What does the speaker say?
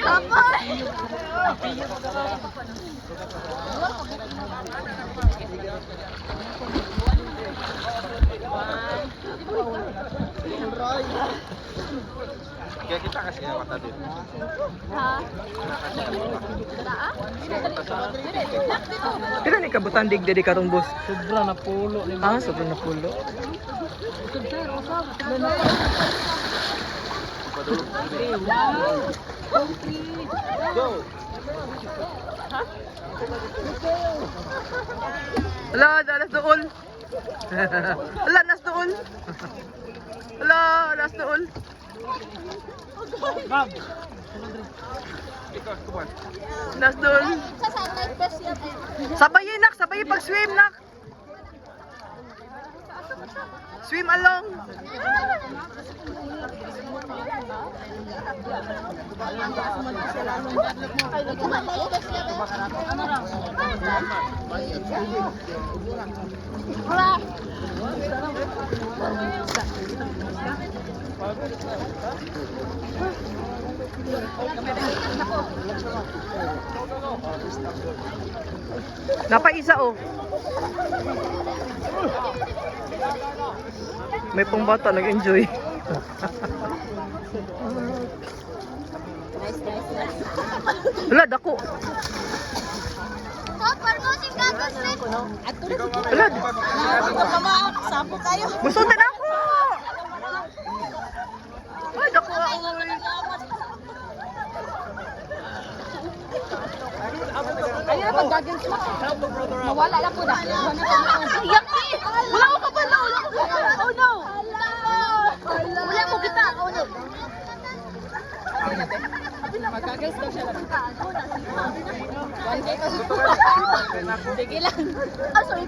Kaya kita kasih ya mata dia. Pila ni kabutan digdi di karong boss? Sobra na pulo ni. Ah, sobrang napulo. Go. Hala, dalas doon. Hala, nas doon. Hala, nas doon. Ma'am. Ikaw, kuman. Nas doon. Sabayin nak, sabayin pag-swim nak. Swim along. Napaisa oh. May pang bata nag-enjoy. Wala, dako. Wala. Sampo tayo. Musundan ako! Ay, dako ako. Ayun na pag-goggles mo. Mawala lang po na. Yucky! Wala ko kabalo! Wala ko kabalo! Oh no! Wala mo kita! Oh no! Mag-goggles daw siya lang. Sige lang. Ah, sorry.